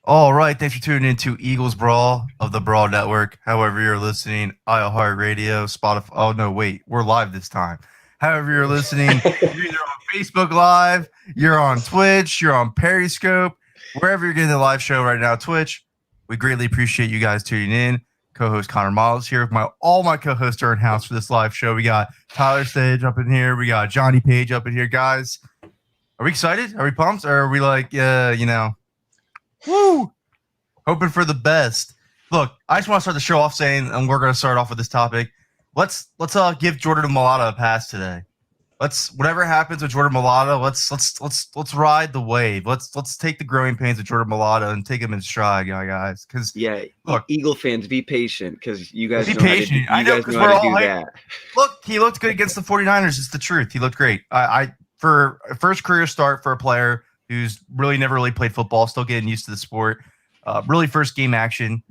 All right, thanks for tuning in to Eagles Brawl of the Brawl Network. However, you're listening, iHeartRadio, Spotify. Oh no, wait, we're live this time. However, you're listening, you're either on Facebook Live, you're on Twitch, you're on Periscope, wherever you're getting the live show right now. Twitch. We greatly appreciate you guys tuning in. Co-host Connor Miles here with all my co-hosts are in house for this live show. We got Tyler Stage up in here. We got Johnny Page up in here, guys. Are we excited? Are we pumped? Or are we like, woo, hoping for the best. Look, I just want to start the show off saying, and we're going to start off with this topic. Let's give Jordan Mailata a pass today. Let's whatever happens with Jordan Mailata, let's ride the wave. Let's take the growing pains of Jordan Mailata and take him in stride, guys. Because look, Eagle fans, be patient because you guys be know patient. How to, you guys know how to do that. Look, he looked good against the 49ers. It's the truth. He looked great. I for a first career start for a player who's never really played football, still getting used to the sport. Really first game action.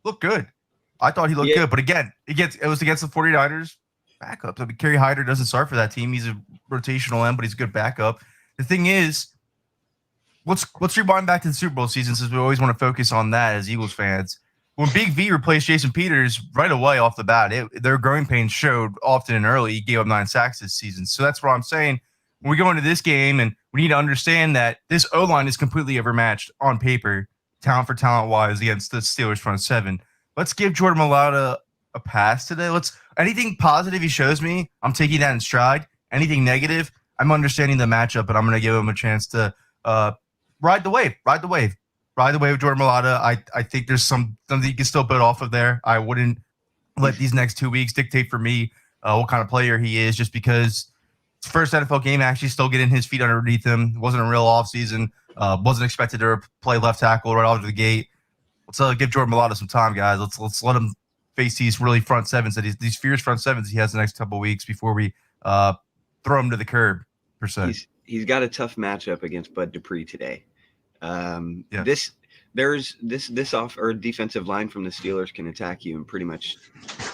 Looked good. I thought he looked good. But again, it was against the 49ers backups. I mean, Kerry Hyder doesn't start for that team. He's a rotational end, but he's a good backup. The thing is, let's rewind back to the Super Bowl season since we always want to focus on that as Eagles fans. When Big V replaced Jason Peters right away off the bat, their growing pains showed often and early. He gave up 9 sacks this season. So that's what I'm saying. When we go into this game, and we need to understand that this O-line is completely overmatched on paper, talent for talent-wise, against the Steelers front seven. Let's give Jordan Mailata a pass today. Anything positive he shows me, I'm taking that in stride. Anything negative, I'm understanding the matchup, but I'm going to give him a chance to ride the wave. Ride the wave with Jordan Mailata. I think there's something you can still build off of there. I wouldn't let these next 2 weeks dictate for me what kind of player he is, just because first NFL game actually still getting his feet underneath him. Wasn't a real offseason. Wasn't expected to play left tackle right off the gate. Let's give Jordan Mailata some time, guys. Let's let him face these really front sevens these fierce front sevens he has the next couple of weeks before we throw him to the curb per se. He's got a tough matchup against Bud Dupree today. This off or defensive line from the Steelers can attack you in pretty much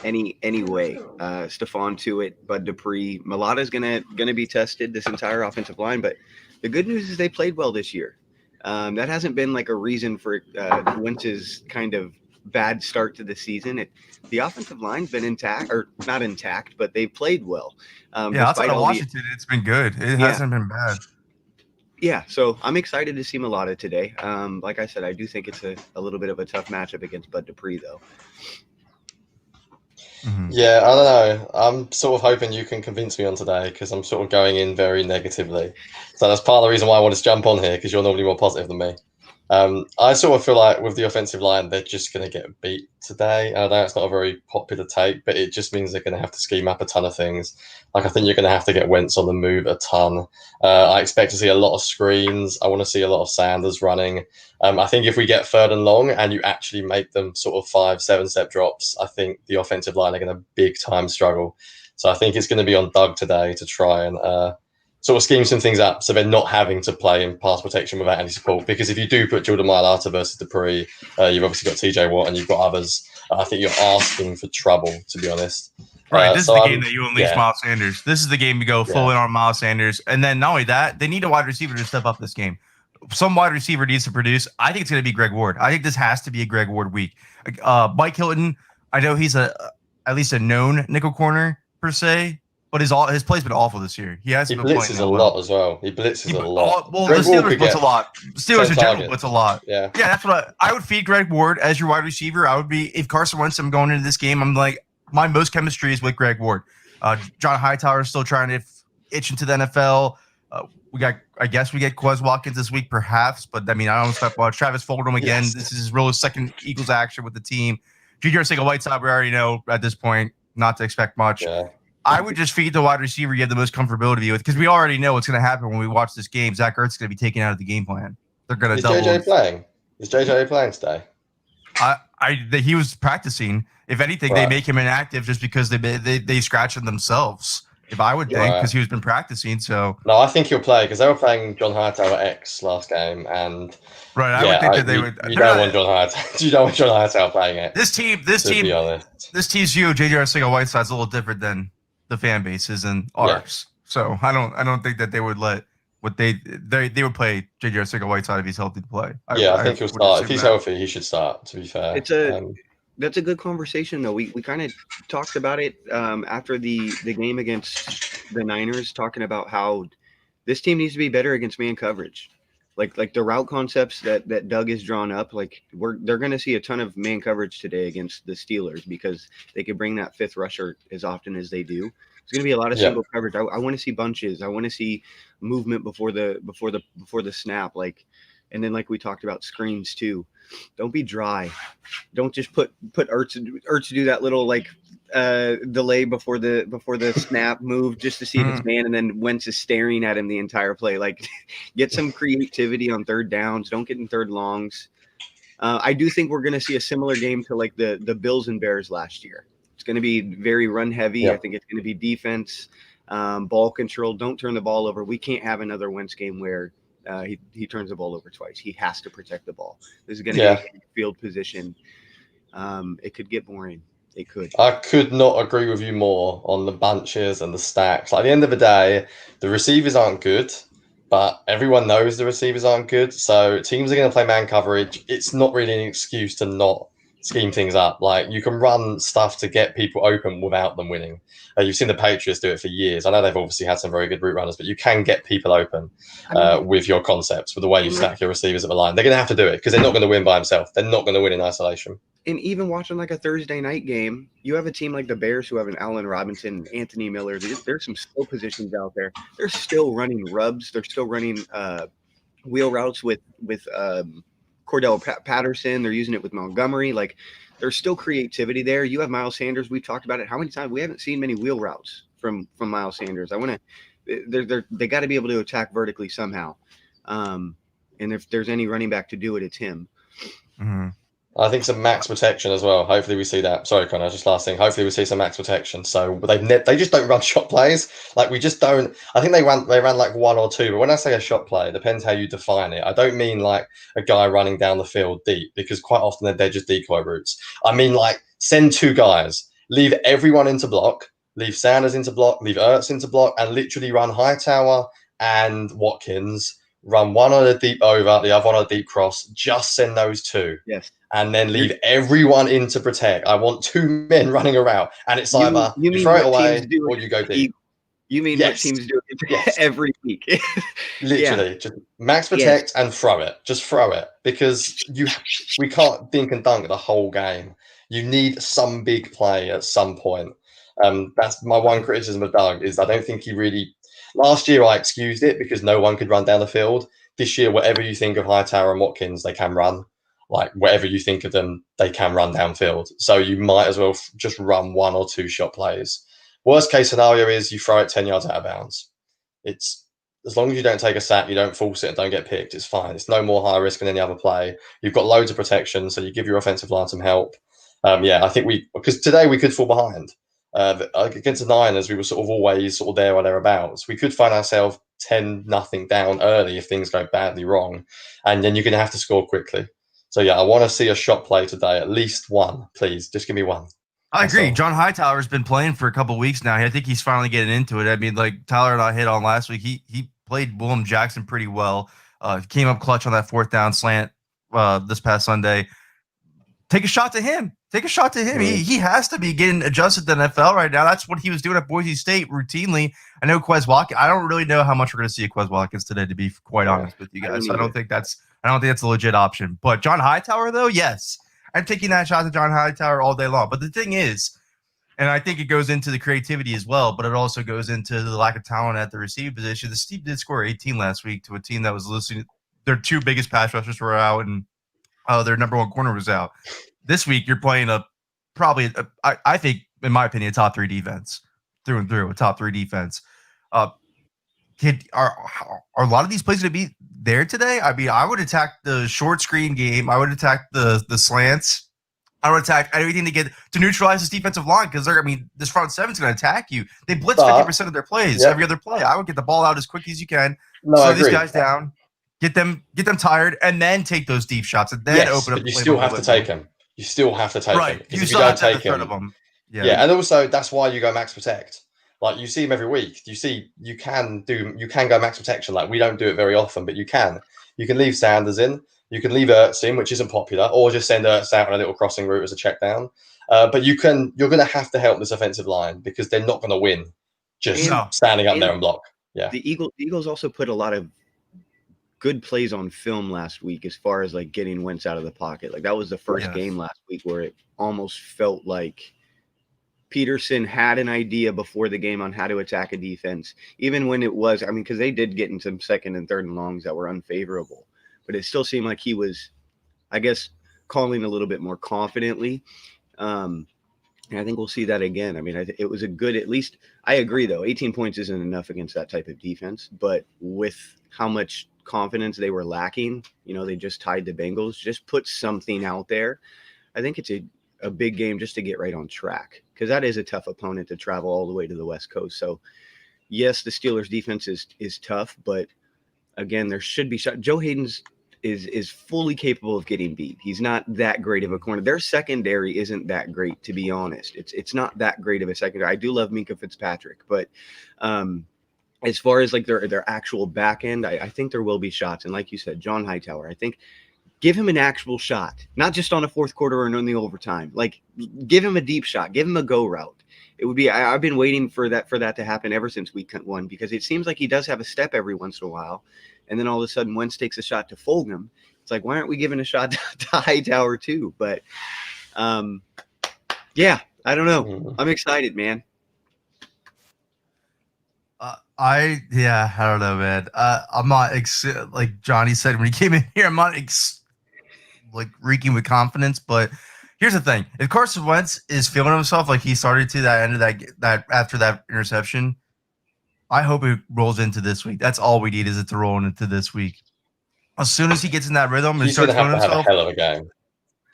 any way. Stephon Tuitt, Bud Dupree, Mailata is gonna be tested, this entire offensive line. But the good news is they played well this year. That hasn't been like a reason for Wentz's kind of bad start to the season. The offensive line's been intact, or not intact, but they've played well. Outside of Washington, it's been good. It hasn't been bad. Yeah, so I'm excited to see Mailata today. Like I said, I do think it's a little bit of a tough matchup against Bud Dupree, though. Mm-hmm. Yeah, I don't know. I'm sort of hoping you can convince me on today because I'm sort of going in very negatively. So that's part of the reason why I wanted to jump on here, because you're normally more positive than me. I sort of feel like with the offensive line, they're just going to get beat today. I know it's not a very popular take, but it just means they're going to have to scheme up a ton of things. Like, I think you're going to have to get Wentz on the move a ton. I expect to see a lot of screens. I want to see a lot of Sanders running. I think if we get 3rd and long and you actually make them sort of 5-7 step drops, I think the offensive line are going to big time struggle. So I think it's going to be on Doug today to try and sort of scheme some things up so they're not having to play in pass protection without any support. Because if you do put Jordan Mailata versus Dupree, you've obviously got TJ Watt and you've got others. I think you're asking for trouble, to be honest. Right, this is the game that you unleash Miles Sanders. This is the game you go full in on Miles Sanders. And then not only that, they need a wide receiver to step up this game. Some wide receiver needs to produce. I think it's going to be Greg Ward. I think this has to be a Greg Ward week. Mike Hilton, I know he's at least a known nickel corner per se, but his play's been awful this year. He blitzes a lot as well. He blitzes a lot. Well, the Steelers blitz a lot. Steelers in general blitz a lot. Yeah, that's what I would feed Greg Ward as your wide receiver. I would be, if Carson Wentz, I'm going into this game, I'm like, my most chemistry is with Greg Ward. John Hightower is still trying to itch into the NFL. I guess we get Quez Watkins this week, perhaps, but I mean, I don't expect much. Travis Fulgham again. Yes. This is his real second Eagles action with the team. J.J. Arcega-Whiteside, we already know at this point not to expect much. Yeah. I would just feed the wide receiver you have the most comfortability with, because we already know what's going to happen when we watch this game. Zach Ertz is going to be taken out of the game plan. They're going to double. Is JJ playing? Is JJ playing today? He was practicing. If anything, they make him inactive just because they scratch him themselves. If I would think, because he's been practicing. So no, I think he'll play because they were playing John Hightower X last game, and I would think that they would. You don't want John Hightower. You don't want John Hightower playing it. This team's view of J.J. Arcega-Whiteside's a little different than the fan bases and ours. Yeah. So I don't think that they would let what they would play JJ Arcega-Whiteside if he's healthy to play. I think he'll would start. If assume he's that. healthy, he should start. To be fair, That's a good conversation, though. We kind of talked about it after the game against the Niners, talking about how this team needs to be better against man coverage. Like the route concepts that Doug has drawn up, they're going to see a ton of man coverage today against the Steelers because they could bring that fifth rusher as often as they do. There's going to be a lot of single coverage. I want to see bunches. I want to see movement before the snap. And then like we talked about screens too. Don't be dry. Don't just put Ertz to do that little delay before the snap move just to see if it's man, and then Wentz is staring at him the entire play. Get some creativity on third downs. Don't get in third longs. I do think we're going to see a similar game to the Bills and Bears last year. It's going to be very run heavy. Yeah. I think it's going to be defense, ball control. Don't turn the ball over. We can't have another Wentz game where he turns the ball over twice. He has to protect the ball. This is going to be a field position. It could get boring. It could. I could not agree with you more on the bunches and the stacks. At the end of the day, the receivers aren't good, but everyone knows the receivers aren't good. So teams are going to play man coverage. It's not really an excuse to not scheme things up. You can run stuff to get people open without them winning. You've seen the Patriots do it for years. I know they've obviously had some very good route runners, but you can get people open with your concepts, with the way you stack your receivers at the line. They're going to have to do it because they're not going to win by themselves. They're not going to win in isolation. And even watching a Thursday night game, you have a team like the Bears who have an Allen Robinson, Anthony Miller. There's some skill positions out there. They're still running rubs. They're still running wheel routes with Cordell Patterson. They're using it with Montgomery. There's still creativity there. You have Miles Sanders. We've talked about it. How many times we haven't seen many wheel routes from Miles Sanders? They got to be able to attack vertically somehow. And if there's any running back to do it, it's him. Mm-hmm. I think some max protection as well. Hopefully we see that. Sorry, Connor, just last thing. Hopefully we see some max protection. So they just don't run shot plays. We just don't. I think they ran one or two. But when I say a shot play, it depends how you define it. I don't mean a guy running down the field deep, because quite often they're just decoy routes. I mean send two guys, leave everyone into block, leave Sanders into block, leave Ertz into block, and literally run Hightower and Watkins. Run one on a deep over, the other one on a deep cross. Just send those two. Yes. And then leave everyone in to protect. I want two men running around. And it's either you throw it away or you go deep. You mean what teams do every week? Literally. Just max protect and throw it. Just throw it. Because we can't dink and dunk the whole game. You need some big play at some point. That's my one criticism of Doug, is I don't think he really... Last year, I excused it because no one could run down the field. This year, whatever you think of Hightower and Watkins, they can run. Whatever you think of them, they can run downfield. So you might as well just run one or two shot plays. Worst case scenario is you throw it 10 yards out of bounds. It's as long as you don't take a sack, you don't force it and don't get picked, it's fine. It's no more high risk than any other play. You've got loads of protection, so you give your offensive line some help. I think because today we could fall behind. Against the Niners, we were sort of always there or thereabouts. We could find ourselves 10-0 down early if things go badly wrong, and then you're going to have to score quickly. So I want to see a shot play today, at least one, please. Just give me one. I agree. John Hightower's been playing for a couple of weeks now. I think he's finally getting into it. I mean, Tyler and I hit on last week. He played Willem Jackson pretty well. Came up clutch on that fourth down slant this past Sunday. Take a shot to him. He has to be getting adjusted to the NFL right now. That's what he was doing at Boise State routinely. I know Quez Watkins. I don't really know how much we're going to see of Quez Watkins today, to be quite honest with you guys. I don't think that's a legit option. But John Hightower, though, yes. I'm taking that shot to John Hightower all day long. But the thing is, and I think it goes into the creativity as well, but it also goes into the lack of talent at the receiver position. The Steelers did score 18 last week to a team that was losing. Their two biggest pass rushers were out, and their number one corner was out. This week, you're playing I think, in my opinion, a top three defense through and through, a top three defense. Are a lot of these plays going to be there today? I mean, I would attack the short screen game. I would attack the slants. I would attack anything to neutralize this defensive line, because this front seven's going to attack you. They blitz 50% of their plays every other play. I would get the ball out as quick as you can, slow these guys down, get them tired, and then take those deep shots, and then open up. But you still have to take them. You still have to take them. Because if you don't take them. Yeah, and also that's why you go max protect. Like, you see him every week. You can go max protection. Like, we don't do it very often, but you can. You can leave Sanders in. You can leave Ertz in, which isn't popular, or just send Ertz out on a little crossing route as a check down. But you're going to have to help this offensive line because they're not going to win just standing up there and block. Yeah. The Eagles also put a lot of good plays on film last week as far as like getting Wentz out of the pocket. Like, that was the first game last week where it almost felt like Peterson had an idea before the game on how to attack a defense, even when it was, because they did get in some second and third and longs that were unfavorable, but it still seemed like he was, I guess, calling a little bit more confidently. And I think we'll see that again. It was a good, at least I agree though, 18 points isn't enough against that type of defense, but with how much confidence they were lacking, they just tied the Bengals, just put something out there. I think it's a big game just to get right on track, because that is a tough opponent to travel all the way to the West Coast. So yes, the Steelers defense is tough, but again, there should be shot. Joe Hayden's is fully capable of getting beat. He's not that great of a corner. Their secondary isn't that great, to be honest. It's not that great of a secondary. I do love Minkah Fitzpatrick, but as far as like their actual back end, I think there will be shots. And like you said, John Hightower, I think give him an actual shot, not just on a fourth quarter or in the overtime. Like, give him a deep shot, give him a go route. It would be, I've been waiting for that to happen ever since week 1, because it seems like he does have a step every once in a while. And then all of a sudden, Wentz takes a shot to Fulgham. It's like, why aren't we giving a shot to Hightower too? But yeah, I don't know. I'm excited, man. I don't know, man. I'm not like Johnny said when he came in here. I'm not reeking with confidence. But here's the thing: if Carson Wentz is feeling himself like he started to that end of that after that interception, I hope it rolls into this week. That's all we need, is it to roll into this week. As soon as he gets in that rhythm and starts feeling himself, have a hell of a game.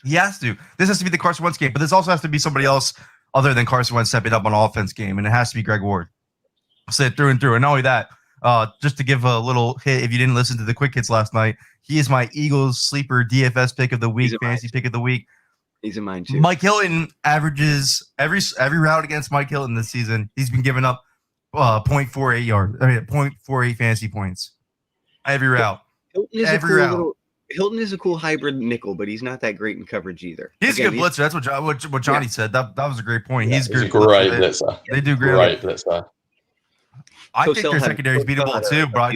He has to. This has to be the Carson Wentz game, but this also has to be somebody else other than Carson Wentz stepping up on offense game, and it has to be Greg Ward. Say it through and through. And not only that, just to give a little hit, if you didn't listen to the quick hits last night, he is my Eagles sleeper DFS pick of the week, fantasy pick of the week. He's in mine too. Mike Hilton averages every route against Mike Hilton this season. He's been giving up 0.48 fantasy points every route. Hilton is a cool hybrid nickel, but he's not that great in coverage either. He's a good blitzer. That's what Johnny said. That was a great point. Yeah, he's a great blitzer. They do great blitzer. I think their secondary is beatable too, but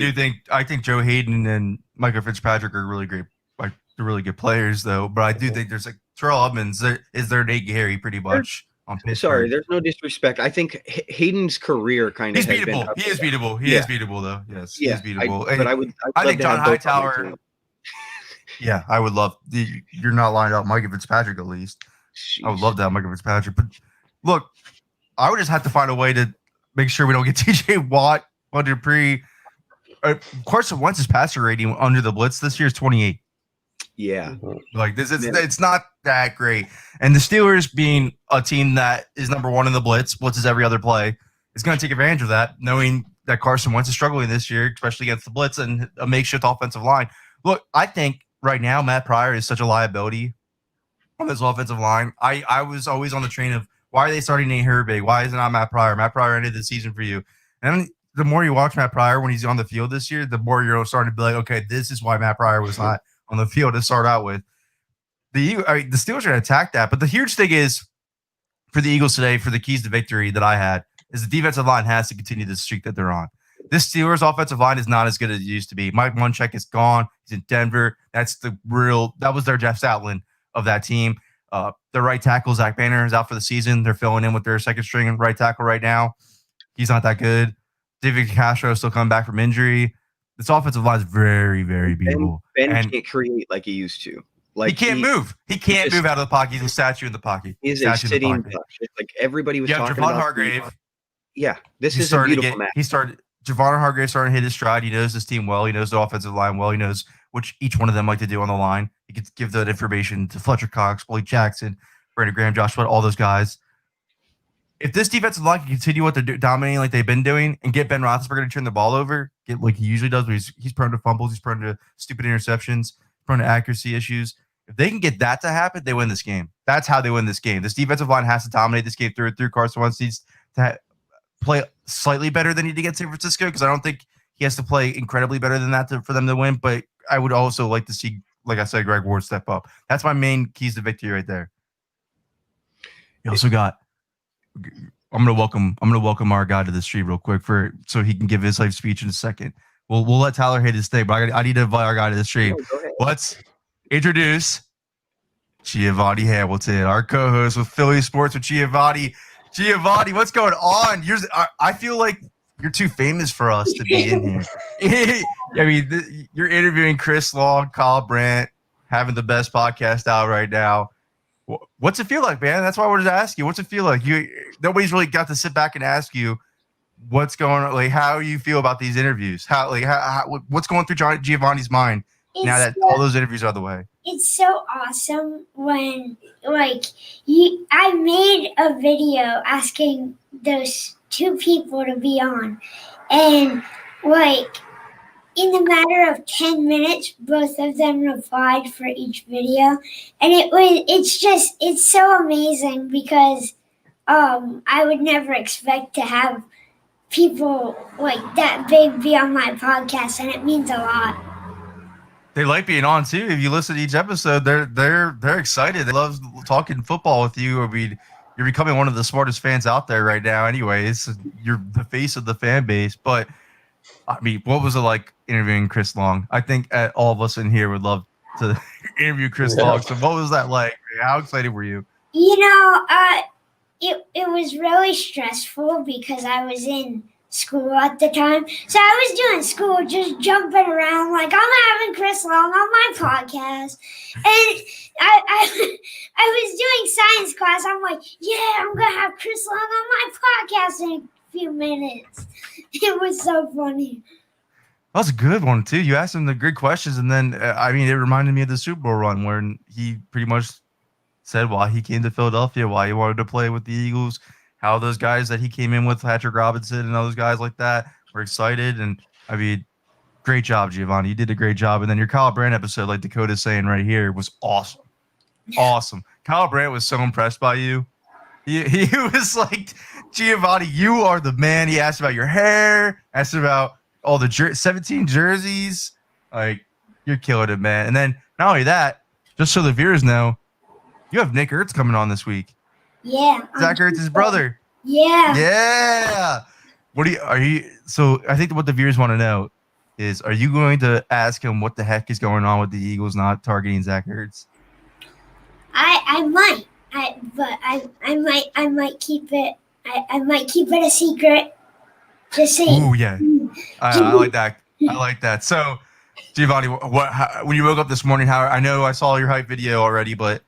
I think Joe Hayden and Michael Fitzpatrick are really great. Like, they're really good players though. But I do think there's Terrell Edmonds is their Nate Gary pretty much on Pittsburgh. Sorry, there's no disrespect. I think Hayden's career kind of He is beatable. He is beatable though. Yes, he is beatable. I think John Hightower. Yeah, I would love. You're not lined up Michael Fitzpatrick at least. Jeez. I would love to have Michael Fitzpatrick, but look, I would just have to find a way to make sure we don't get T.J. Watt, Bud Dupree. Carson Wentz's passer rating under the blitz this year is 28. Yeah, like this is it's not that great. And the Steelers, being a team that is number one in the blitzes every other play, is going to take advantage of that, knowing that Carson Wentz is struggling this year, especially against the blitz and a makeshift offensive line. Look, I think right now Matt Pryor is such a liability on this offensive line. I was always on the train of, why are they starting Nate Herbig? Why is it not Matt Pryor? Matt Pryor ended the season for you. And the more you watch Matt Pryor when he's on the field this year, the more you're starting to be like, okay, this is why Matt Pryor was not on the field to start out with. The Steelers are going to attack that. But the huge thing is, for the Eagles today, for the keys to victory that I had, is the defensive line has to continue the streak that they're on. This Steelers offensive line is not as good as it used to be. Mike Munchak is gone. He's in Denver. That was their Jeff Stoutland of that team. Their right tackle, Zach Banner, is out for the season. They're filling in with their second string right tackle right now. He's not that good. David Castro is still coming back from injury. This offensive line is very, very beatable. Ben can't create like he used to. Like, he can't move. He can't move out of the pocket. He's a statue in the pocket. He's a sitting duck. Like everybody was talking about. Javon Hargrave. Yeah, this is a beautiful match. Javon Hargrave starting to hit his stride. He knows this team well. He knows the offensive line well. He knows which each one of them like to do on the line. He can give that information to Fletcher Cox, Blake Jackson, Brandon Graham, Josh Sweat, all those guys. If this defensive line can continue what they're dominating like they've been doing and get Ben Roethlisberger to turn the ball over, get like he usually does, where he's prone to fumbles, he's prone to stupid interceptions, prone to accuracy issues. If they can get that to happen, they win this game. That's how they win this game. This defensive line has to dominate this game through Carson Wentz needs to play slightly better than he did against San Francisco, because I don't think he has to play incredibly better than that for them to win. But I would also like to see, like I said, Greg Ward step up. That's my main keys to victory right there. You also got. I'm gonna welcome our guy to the stream real quick so he can give his life speech in a second. We'll let Tyler hit his thing, but I need to invite our guy to the stream. Let's introduce Giovanni Hamilton, our co-host with Philly Sports with Giovanni. Giovanni, what's going on? I feel like you're too famous for us to be in here. I mean, you're interviewing Chris Long, Kyle Brandt, having the best podcast out right now. What's it feel like, man? That's why I wanted to ask you. What's it feel like? Nobody's really got to sit back and ask you what's going on, like how you feel about these interviews. What's going through Giovanni's mind now that all those interviews are out of the way? It's so awesome when I made a video asking those two people to be on, and in the matter of 10 minutes, both of them replied for each video. And it's so amazing because I would never expect to have people like that big be on my podcast, and it means a lot. They like being on too. If you listen to each episode, they're excited. They love talking football with you. I mean, you're becoming one of the smartest fans out there right now anyways. You're the face of the fan base. But I mean, what was it like interviewing Chris Long? I think all of us in here would love to interview Chris Long. So what was that like? How excited were you? It was really stressful because I was in school at the time. So I was doing school, just jumping around like I'm having Chris Long on my podcast. And I was doing science class. I'm like, yeah, I'm going to have Chris Long on my podcast in a few minutes. It was so funny. That was a good one, too. You asked him the good questions, and then, it reminded me of the Super Bowl run where he pretty much said why he came to Philadelphia, why he wanted to play with the Eagles, how those guys that he came in with, Patrick Robinson and those guys like that, were excited. And, I mean, great job, Giovanni. You did a great job. And then your Kyle Brandt episode, like Dakota's saying right here, was awesome. Awesome. Kyle Brandt was so impressed by you. He was like, Giovanni, you are the man. He asked about your hair, asked about all the 17 jerseys. Like, you're killing it, man. And then not only that, just so the viewers know, you have Nick Ertz coming on this week. Yeah. Zach Ertz's brother. Yeah. Yeah. So I think what the viewers want to know is, are you going to ask him what the heck is going on with the Eagles not targeting Zach Ertz? I might. I might keep it. I might keep it a secret. Just saying. Oh yeah, I like that. I like that. So, Giovanni, when you woke up this morning, I know I saw your hype video already, but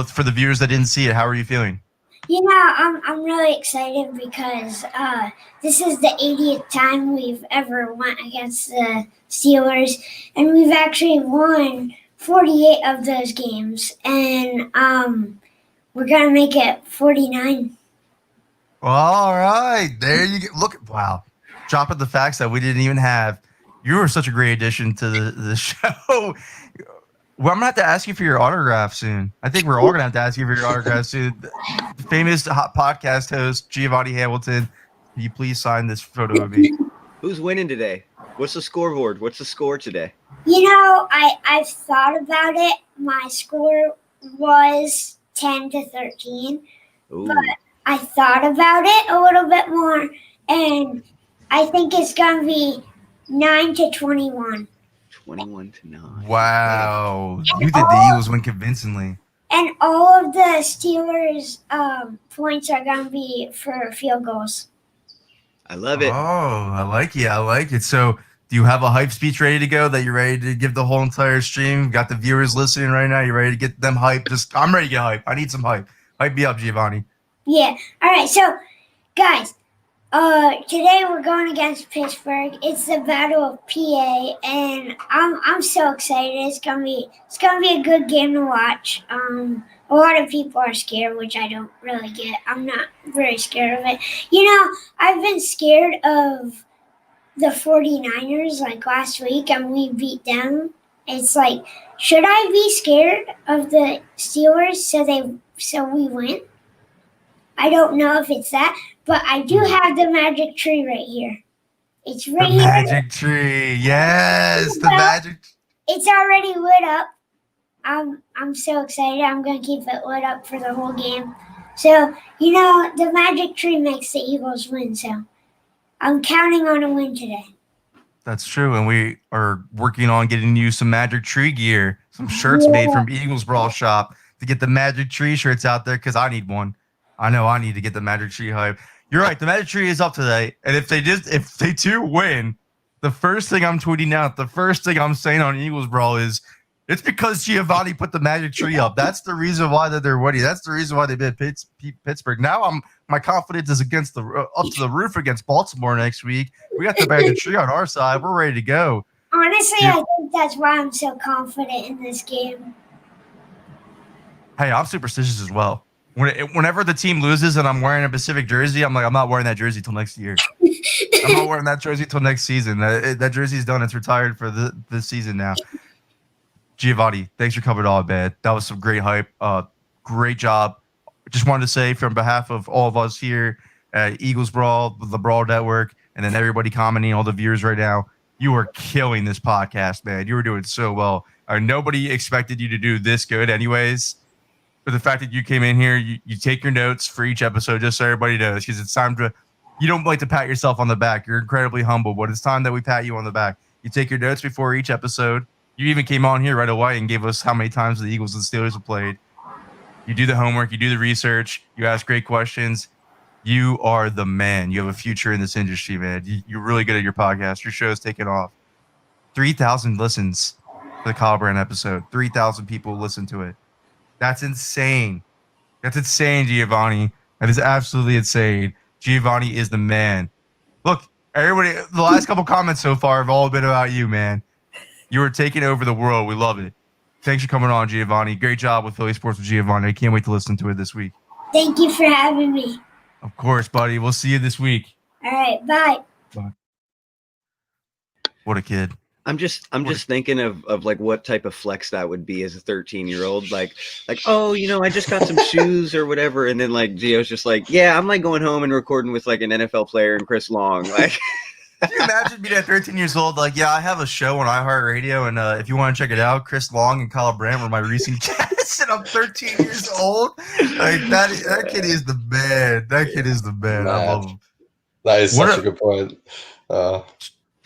for the viewers that didn't see it, how are you feeling? I'm really excited because this is the 80th time we've ever won against the Steelers, and we've actually won 48 of those games, and we're gonna make it 49. All right, there you go. Look, wow, dropping the facts that we didn't even have. You were such a great addition to the show. Well, I'm gonna have to ask you for your autograph soon. I think we're all gonna have to ask you for your autograph soon. Famous hot podcast host Giovanni Hamilton, can you please sign this photo of me? Who's winning today? What's the scoreboard? What's the score today? I've thought about it. My score was 10-13, Ooh. but I thought about it a little bit more, and I think it's gonna be 9-21. 21-9. Wow, you did the Eagles win convincingly. And all of the Steelers' points are going to be for field goals. I love it. Oh, I like it. I like it. So, do you have a hype speech ready to go that you're ready to give the whole entire stream? Got the viewers listening right now. You ready to get them hype? I'm ready to get hype. I need some hype. Hype me up, Giovanni. Yeah. All right. So, guys, today we're going against Pittsburgh. It's the Battle of PA, and I'm so excited. It's gonna be a good game to watch. A lot of people are scared, which I don't really get. I'm not very scared of it. I've been scared of the 49ers like last week, and we beat them. It's like, should I be scared of the Steelers so we win? I don't know if it's that, But I do have the magic tree right here. It's right The here. magic tree. Yes, the magic. It's already lit up. I'm so excited. I'm going to keep it lit up for the whole game. So, the magic tree makes the Eagles win. So, I'm counting on a win today. That's true. And we are working on getting you some magic tree gear, some shirts made from Eagles Brawl Shop to get the magic tree shirts out there because I need one. I know I need to get the magic tree hype. You're right. The magic tree is up today. And if they do win, the first thing I'm tweeting out, the first thing I'm saying on Eagles Brawl is it's because Giovanni put the magic tree up. That's the reason why they're winning. That's the reason why they beat Pittsburgh. Now my confidence is against up to the roof against Baltimore next week. We got the magic tree on our side. We're ready to go. Honestly, I think that's why I'm so confident in this game. Hey, I'm superstitious as well. Whenever the team loses and I'm wearing a Pacific jersey, I'm like, I'm not wearing that jersey till next year. I'm not wearing that jersey till next season. That jersey's done. It's retired for this season now. Giovanni, thanks for covering all, man. That was some great hype. Great job. Just wanted to say from behalf of all of us here at Eagles Brawl, the Brawl Network, and then everybody commenting, all the viewers right now, you are killing this podcast, man. You were doing so well. Nobody expected you to do this good anyways. But the fact that you came in here, you take your notes for each episode just so everybody knows, because it's time to – you don't like to pat yourself on the back. You're incredibly humble, but it's time that we pat you on the back. You take your notes before each episode. You even came on here right away and gave us how many times the Eagles and Steelers have played. You do the homework. You do the research. You ask great questions. You are the man. You have a future in this industry, man. You're really good at your podcast. Your show's taking off. 3,000 listens for the Kyle Brand episode. 3,000 people listen to it. That's insane. That's insane, Giovanni. That is absolutely insane. Giovanni is the man. Look, everybody, the last couple comments so far have all been about you, man. You are taking over the world. We love it. Thanks for coming on, Giovanni. Great job with Philly Sports with Giovanni. I can't wait to listen to it this week. Thank you for having me. Of course, buddy. We'll see you this week. All right, bye. Bye. What a kid. I'm just thinking of like what type of flex that would be as a 13-year-old. Like, oh, I just got some shoes or whatever. And then like Gio's just like, yeah, I'm like going home and recording with like an NFL player and Chris Long. Like, can you imagine being at 13 years old? Like, yeah, I have a show on iHeartRadio, and if you want to check it out, Chris Long and Kyle Brandt were my recent guests, and I'm 13 years old. Like that kid is the man. That kid is the man. I love him. That is such a good point.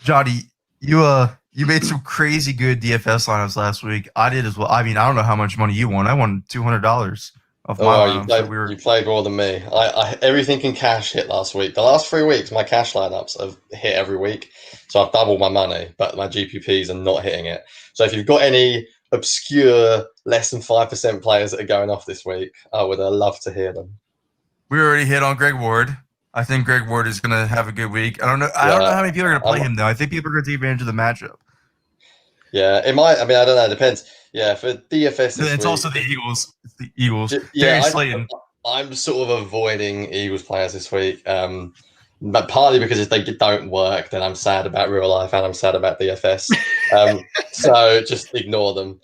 Johnny, you made some crazy good DFS lineups last week. I did as well. I mean, I don't know how much money you won. I won $200 of my lineups. You played more than me. I everything in cash hit last week. The last 3 weeks, my cash lineups have hit every week. So I've doubled my money, but my GPPs are not hitting it. So if you've got any obscure, less than 5% players that are going off this week, I would love to hear them. We already hit on Greg Ward. I think Greg Ward is going to have a good week. I don't know how many people are going to play him, though. I think people are going to take advantage of the matchup. Yeah, it might. I mean, I don't know. It depends. Yeah, for DFS, it's also the Eagles. It's the Eagles. Yeah, I'm sort of avoiding Eagles players this week. But partly because if they don't work, then I'm sad about real life and I'm sad about DFS. So just ignore them.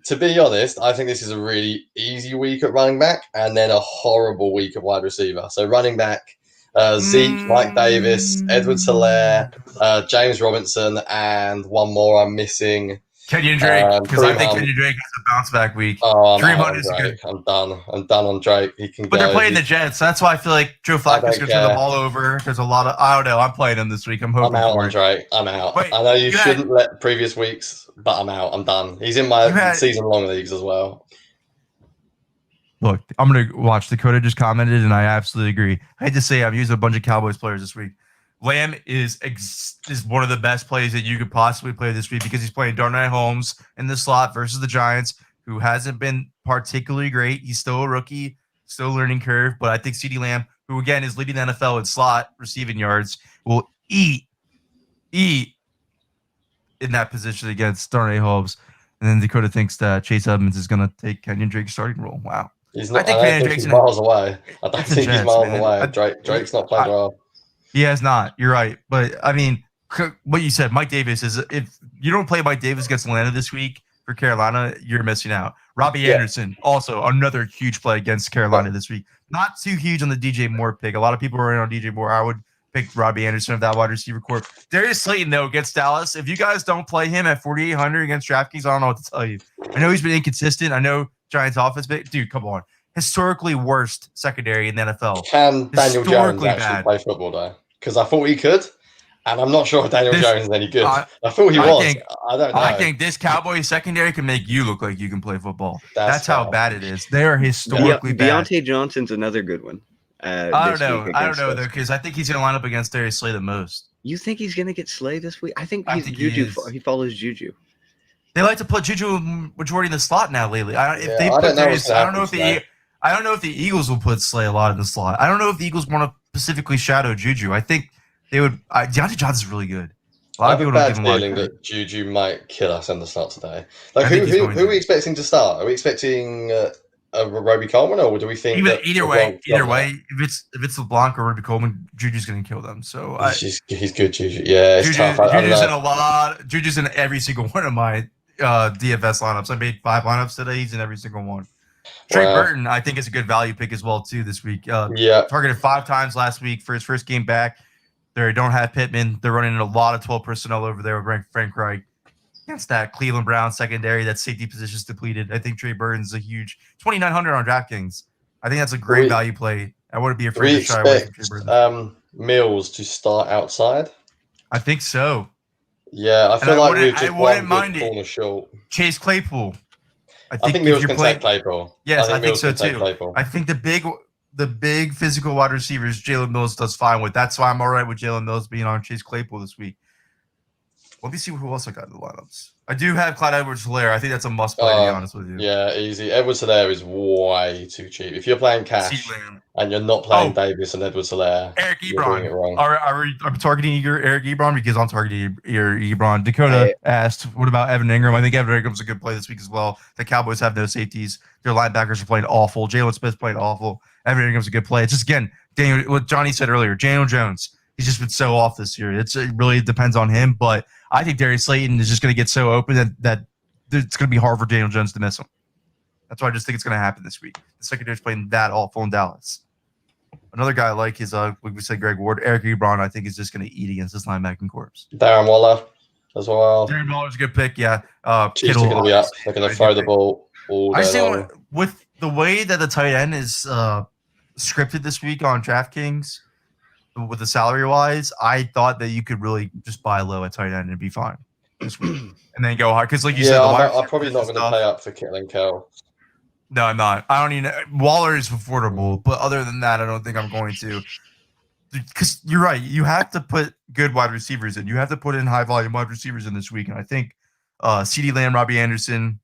To be honest, I think this is a really easy week at running back and then a horrible week at wide receiver. So running back, Zeke, Mike Davis, Edward Solaire, James Robinson, and one more I'm missing. Kenyon Drake, because I think Kenyon Drake has a bounce back week. Oh, I'm done. I'm done on Drake. He can. But they're playing the Jets. So that's why I feel like Joe Flacco's going to turn the ball over. There's a lot of. I don't know. I'm playing him this week. I'm hoping. I'm out for on it. Drake. I'm out. Wait, I know you shouldn't let previous weeks, but I'm out. I'm done. He's in my season-long leagues as well. Look, I'm going to watch. Dakota just commented, and I absolutely agree. I hate to say I'm using a bunch of Cowboys players this week. Lamb is one of the best plays that you could possibly play this week because he's playing Darnell Holmes in the slot versus the Giants, who hasn't been particularly great. He's still a rookie, still learning curve. But I think CeeDee Lamb, who again is leading the NFL in slot receiving yards, will eat in that position against Darnell Holmes. And then Dakota thinks that Chase Edmonds is going to take Kenyon Drake's starting role. Wow. He's not. I think he's miles away. I don't think he's miles away. Drake's not playing well. He has not. You're right. But, I mean, what you said, Mike Davis is – if you don't play Mike Davis against Atlanta this week for Carolina, you're missing out. Robbie Yeah. Anderson, also another huge play against Carolina this week. Not too huge on the DJ Moore pick. A lot of people are in on DJ Moore. I would pick Robbie Anderson of that wide receiver corps. Darius Slayton, though, against Dallas. If you guys don't play him at 4,800 against DraftKings, I don't know what to tell you. I know he's been inconsistent. I know Giants offense, but dude, come on. Historically worst secondary in the NFL. Can Daniel Jones Historically actually bad. play football though? Because I thought he could, and I'm not sure if Daniel This- Jones is any good. I- I thought he I was. think- I don't know. I think this Cowboys secondary can make you look like you can play football. That's That's how fair. bad it is. They are historically bad. Deontay Johnson's another good one. I don't this know. week I don't against know us. though, because I think he's going to line up against Darius Slay the most. You think he's gonna get Slay this week? I think I he's think he Juju. is. He follows Juju. They like to put Juju majority in the slot now lately. Yeah, I don't know what's I don't know if happening I don't know if the Eagles will put Slay a lot in the slot. I don't know if the Eagles want to specifically shadow Juju. I think they would. Deontay Johnson's really good. A lot I of have a people don't bad give him a lot of feeling credit. that Juju might kill us in the slot today. I Like, think he's who going are to. we expecting to start? Are we expecting a Roby Coleman, or do we think Either way, if it's LeBlanc or Ruby Coleman, Juju's going to kill them. So he's good, Juju. Yeah, it's tough. I don't Juju's know. in a lot. Juju's in every single one of my DFS lineups. I made 5 lineups today. He's in every single one. Trey Wow. Burton, I think, is a good value pick as well too this week. Yeah, Targeted 5 times last week for his first game back. They don't have Pittman. They're running a lot of 12 personnel over there with Frank Reich against that Cleveland Browns secondary. That safety position's depleted. I think Trey Burton's a huge 2,900 on DraftKings. I think that's a great value play. I wouldn't be we afraid to shy away from Trey expect Burton. Mills to start outside. I think so. Yeah, I feel like we've I just wouldn't one mind good it. corner short. Chase Claypool. I think Mills can take Claypool. Yes, I think Mills so can take too. Claypool. I think the big physical wide receivers Jalen Mills does fine with. That's why I'm all right with Jalen Mills being on Chase Claypool this week. Let me see who else I got in the lineups. I do have Clyde Edwards-Helaire. I think that's a must play, to be honest with you. Yeah, easy. Edwards-Helaire is way too cheap. If you're playing cash CeeDee Lamb. and you're not playing Davis and Edwards-Helaire, Eric you're doing it wrong. Ebron. I'm targeting your Eric Ebron because I'm targeting your Ebron. Dakota asked, what about Evan Ingram? I think Evan Ingram's a good play this week as well. The Cowboys have no safeties. Their linebackers are playing awful. Jalen Smith's playing awful. Evan Ingram's a good play. It's just, again, what Johnny said earlier, Daniel Jones. He's just been so off this year. It really depends on him, but I think Darius Slayton is just going to get so open that it's going to be hard for Daniel Jones to miss him. That's why I just think it's going to happen this week. The secondary's playing that awful in Dallas. Another guy I like is, like we said, Greg Ward. Eric Ebron, I think, is just going to eat against this linebacking corps. Darren Waller as well. Darren Waller's a good pick, yeah. Chiefs Kittle, are going to be up. They're going to throw the ball all I day see long. with the way that the tight end is scripted this week on DraftKings, with the salary wise, I thought that you could really just buy low at tight end and be fine this week, and then go hard. Because like you said, I'm probably not going to pay up for Kittle and Kell. No, I'm not. I don't even. Waller is affordable, but other than that, I don't think I'm going to. Because you're right, you have to put good wide receivers in. You have to put in high volume wide receivers in this week, and I think CeeDee Lamb, Robbie Anderson,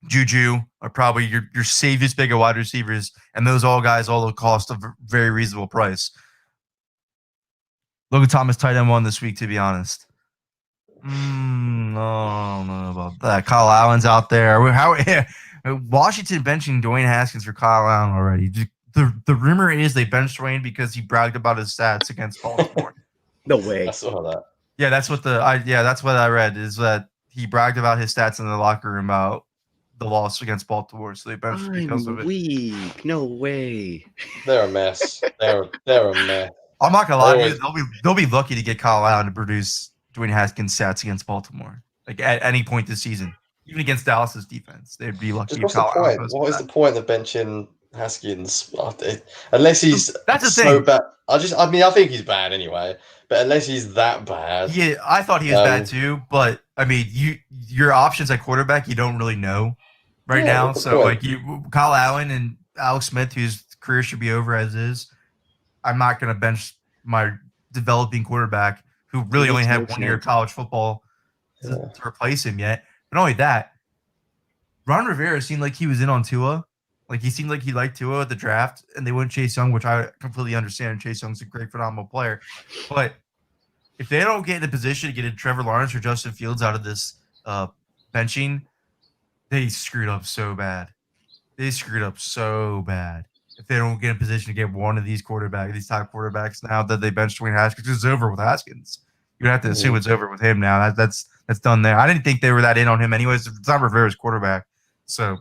Juju are probably your safest big of wide receivers, and those all guys all cost a very reasonable price. Logan Thomas tight end 1 this week, to be honest. No, I don't know about that. Kyle Allen's out there. Washington benching Dwayne Haskins for Kyle Allen already. The rumor is they benched Dwayne because he bragged about his stats against Baltimore. No way. I saw that. Yeah, that's what that's what I read, is that he bragged about his stats in the locker room about the loss against Baltimore, so they benched him because of it. Weak. No way. They're a mess. They're a mess. I'm not gonna lie to you, they'll be lucky to get Kyle Allen to produce Dwayne Haskins stats against Baltimore, like at any point this season, even against Dallas's defense. They'd be lucky. What's the point? What is the point of benching Haskins? Unless he's That's the so thing. bad. I think he's bad anyway. But unless he's that bad, Yeah, I thought he was bad too, but I mean, your options at quarterback you don't really know right now. what's the So point? like Kyle Allen and Alex Smith, whose career should be over as is. I'm not going to bench my developing quarterback who really only had 1 year of college football to replace him yet. But not only that, Ron Rivera seemed like he was in on Tua. Like he seemed like he liked Tua at the draft, and they went Chase Young, which I completely understand. Chase Young's a great, phenomenal player. But if they don't get in a position to get a Trevor Lawrence or Justin Fields out of this benching, they screwed up so bad. If they don't get in a position to get one of these top quarterbacks now that they benched Dwayne Haskins, it's over with Haskins. You'd have to assume it's over with him now. That's done there. I didn't think they were that in on him anyways. It's not Rivera's quarterback, so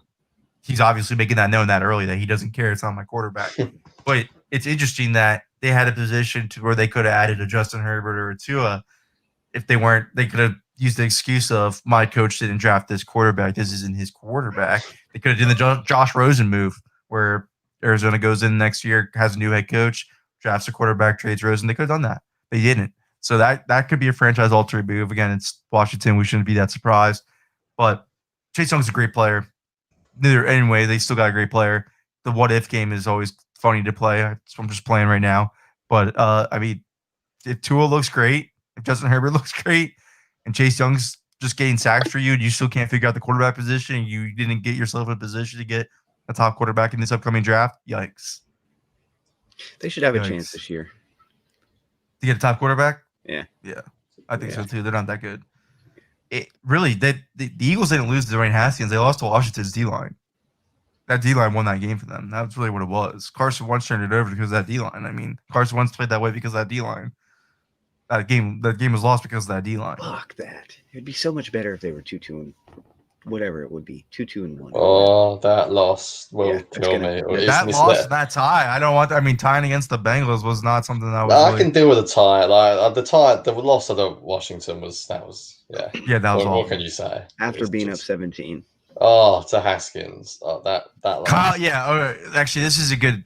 he's obviously making that known that early that he doesn't care. It's not my quarterback. But it's interesting that they had a position to where they could have added a Justin Herbert or a Tua. If they weren't, they could have used the excuse of my coach didn't draft this quarterback. This isn't his quarterback. They could have done the Josh Rosen move where Arizona goes in next year, has a new head coach, drafts a quarterback, trades Rosen. They could have done that. They didn't. So that could be a franchise-altering move. Again, it's Washington. We shouldn't be that surprised. But Chase Young's a great player. Anyway, they still got a great player. The what-if game is always funny to play. So I'm just playing right now. But, I mean, if Tua looks great, if Justin Herbert looks great, and Chase Young's just getting sacks for you, and you still can't figure out the quarterback position, and you didn't get yourself in a position to get a top quarterback in this upcoming draft, yikes. They should have a chance this year. To get a top quarterback? Yeah. I think so too. They're not that good. The Eagles didn't lose to Dwayne Haskins. They lost to Washington's D-line. That D-line won that game for them. That's really what it was. Carson Wentz turned it over because of that D-line. I mean, Carson Wentz played that way because of that D-line. That game was lost because of that D-line. Fuck that. It'd be so much better if they were 2-2 and whatever it would be. 2-2-1. Oh, that loss will kill me. That loss, that tie. I don't want. I mean, tying against the Bengals was not something that was. I can deal with a tie. Like the loss of the Washington was that was. What can you say? After being up 17. Oh, to Haskins. Oh, that loss. Kyle, actually, this is a good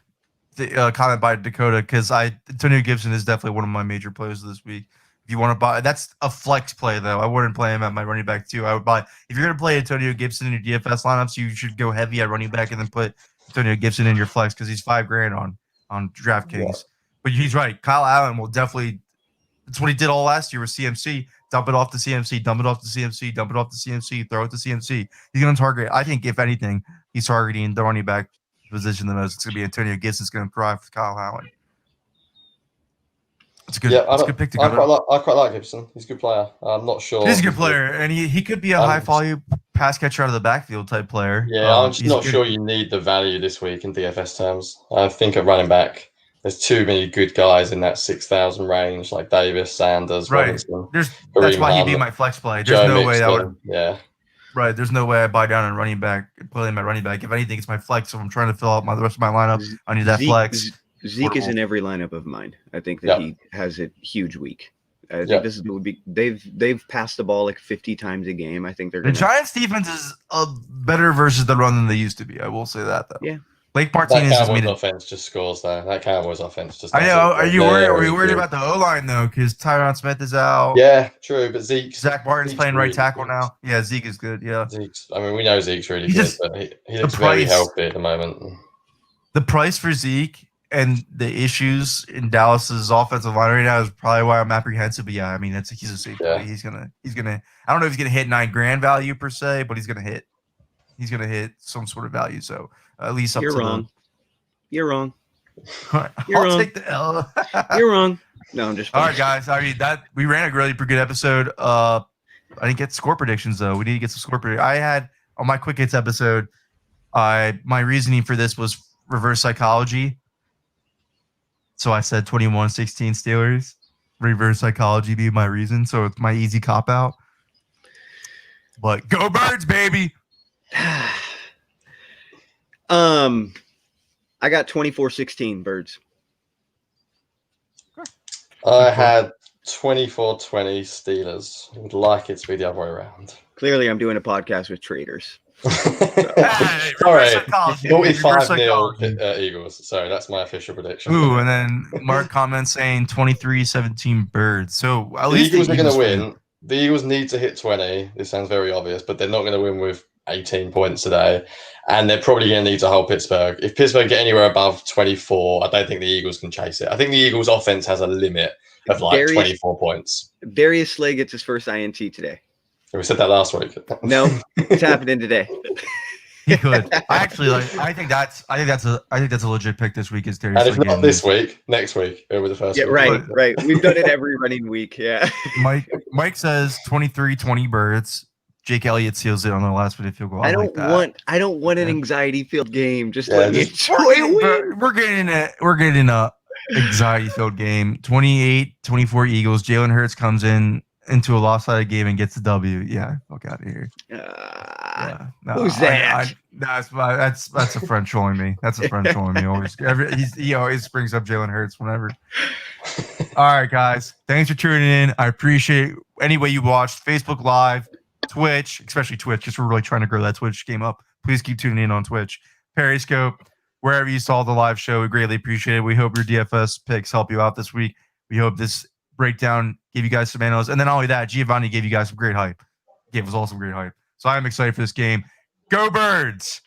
comment by Dakota because Antonio Gibson is definitely one of my major players this week. If you want to buy, that's a flex play though. I wouldn't play him at my running back too. I would buy if you're going to play Antonio Gibson in your DFS lineups, you should go heavy at running back and then put Antonio Gibson in your flex because he's $5,000 on DraftKings. Yeah. But he's right. Kyle Allen will definitely. That's what he did all last year with CMC. Dump it off to CMC. Dump it off to CMC. Dump it off to CMC. Throw it to CMC. He's going to target. I think if anything, he's targeting the running back position the most. It's going to be Antonio Gibson's going to thrive for Kyle Allen. It's a good, it's a good pick to go. I quite like Gibson. He's a good player. I'm not sure. He's a good player, and he could be a high volume pass catcher out of the backfield type player. Yeah, I'm just not sure you need the value this week in DFS terms. I think at running back, there's too many good guys in that 6,000 range, like Davis, Sanders, Robinson. That's why he'd be my flex play. There's no way that would. Yeah. Right. There's no way I buy down on running back and play him at running back. If anything, it's my flex. So I'm trying to fill out the rest of my lineup. I need that flex. Zeke is in every lineup of mine. I think that he has a huge week. I think this would be they've passed the ball like 50 times a game. I think the Giants defense is better versus the run than they used to be. I will say that though. Yeah. Blake Martinez that Cowboys offense just scores though. That Cowboys offense just. I know. Are you worried about the O line though? Because Tyron Smith is out. Yeah, true. But Zach Martin's playing right tackle now. Yeah, Zeke is good. Yeah. I mean, we know Zeke's really good, but he looks very healthy at the moment. The price for Zeke and the issues in Dallas's offensive line right now is probably why I'm apprehensive. But yeah, I mean, he's a safe play. He's gonna. I don't know if he's gonna hit $9,000 value per se, but he's gonna hit some sort of value. So at least up You're to wrong. You're wrong. I'll take the L. You're wrong. No, I'm just. All right, guys. I mean we ran a really pretty good episode. I didn't get score predictions though. We need to get some score predictions. I had on my quick hits episode. My reasoning for this was reverse psychology. So I said 21-16 Steelers. Reverse psychology be my reason. So it's my easy cop out. But go Birds, baby. I got 24-16 Birds. I had 24-20 Steelers. I would like it to be the other way around. Clearly, I'm doing a podcast with traders. All right, 45-0 Eagles. Sorry, that's my official prediction. Ooh, and then Mark comments saying 23-17 Birds. So at least the Eagles are going to win. The Eagles need to hit 20. This sounds very obvious, but they're not going to win with 18 points today. And they're probably going to need to hold Pittsburgh. If Pittsburgh get anywhere above 24, I don't think the Eagles can chase it. I think the Eagles' offense has a limit of 24 points. Darius Slay gets his first INT today. We said that last week. No, it's happening today. He could. I think that's a legit pick this week. Is Darius? And if not this week, next week it will be the first. Yeah, week. Right. We've done it every running week. Yeah. Mike says 23-20 Birds. Jake Elliott seals it on the last minute field goal. I don't want an anxiety filled game. Just let me enjoy it. We're getting a anxiety-filled game. 28-24 Eagles. Jalen Hurts comes into a lopsided game and gets the W. Yeah, fuck out of here. Yeah, no, Who's that? That's a friend trolling me. That's a friend trolling me. He always brings up Jalen Hurts whenever. All right, guys. Thanks for tuning in. I appreciate any way you watched. Facebook Live, Twitch, especially Twitch, because we're really trying to grow that Twitch game up. Please keep tuning in on Twitch. Periscope, wherever you saw the live show, we greatly appreciate it. We hope your DFS picks help you out this week. We hope this breakdown gave you guys some analysis. And then not only that, Giovanni gave you guys some great hype. Gave us all some great hype. So I'm excited for this game. Go Birds!